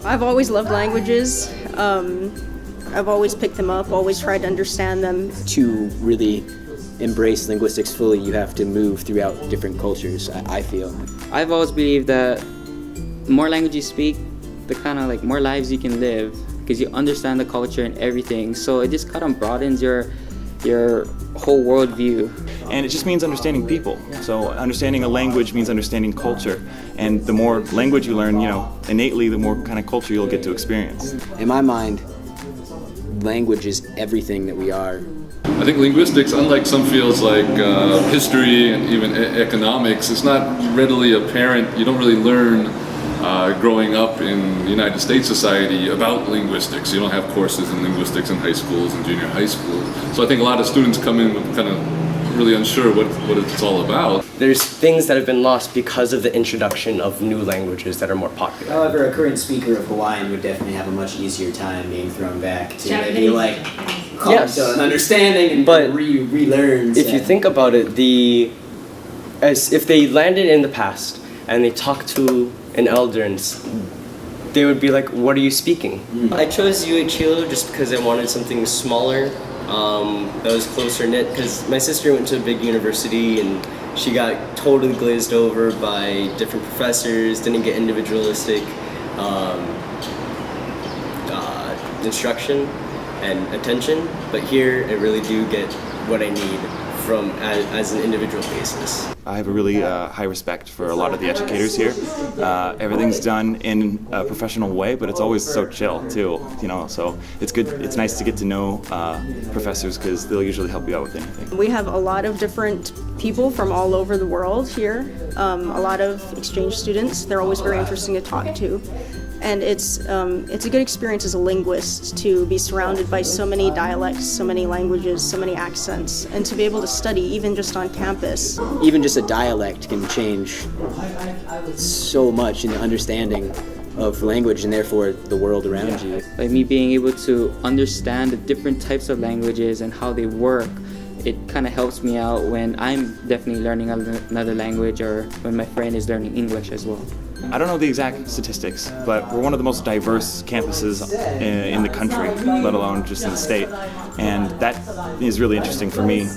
I've always loved languages. I've always picked them up, always tried to understand them. To really embrace linguistics fully, you have to move throughout different cultures, I feel. I've always believed that the more language you speak, the kind of like more lives you can live, because you understand the culture and everything. So it just kind of broadens your whole worldview. And it just means understanding people. So understanding a language means understanding culture. And the more language you learn, innately, the more kind of culture you'll get to experience. In my mind, language is everything that we are. I think linguistics, unlike some fields like history and even economics, it's not readily apparent. You don't really learn growing up in United States society about linguistics. You don't have courses in linguistics in high schools and junior high schools. So I think a lot of students come in with kind of really unsure what it's all about. There's things that have been lost because of the introduction of new languages that are more popular. However, a current speaker of Hawaiian would definitely have a much easier time being thrown back to maybe come to an understanding and relearn. If you think about it, as if they landed in the past and they talked to an elder and they would be like, "What are you speaking?" I chose Hilo just because I wanted something smaller. That was closer knit, because my sister went to a big university and she got totally glazed over by different professors, didn't get individualistic instruction and attention, but here I really do get what I need from as an individual basis. I have a really high respect for a lot of the educators here. Everything's done in a professional way, but it's always so chill too, so it's good. It's nice to get to know professors because they'll usually help you out with anything. We have a lot of different people from all over the world here, a lot of exchange students. They're always very interesting to talk to. And it's a good experience as a linguist to be surrounded by so many dialects, so many languages, so many accents, and to be able to study even just on campus. Even just a dialect can change so much in the understanding of language and therefore the world around you. Like me being able to understand the different types of languages and how they work, it kind of helps me out when I'm definitely learning another language or when my friend is learning English as well. I don't know the exact statistics, but we're one of the most diverse campuses in the country, let alone just in the state. And that is really interesting for me.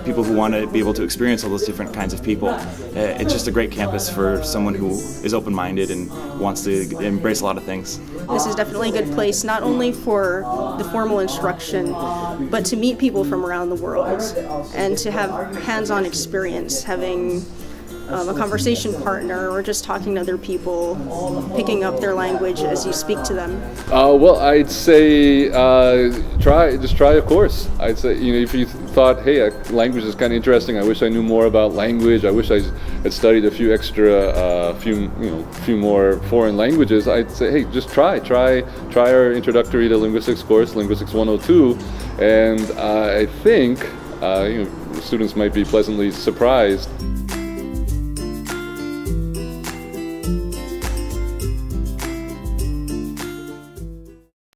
People who want to be able to experience all those different kinds of people. It's just a great campus for someone who is open-minded and wants to embrace a lot of things. This is definitely a good place, not only for the formal instruction, but to meet people from around the world and to have hands-on experience, having a conversation partner or just talking to other people, picking up their language as you speak to them. Well, I'd say try a course. I'd say, if you thought, hey, language is kind of interesting, I wish I knew more about language, I wish I had studied a few extra, few more foreign languages, I'd say, hey, just try our Introductory to Linguistics course, Linguistics 102, and I think students might be pleasantly surprised.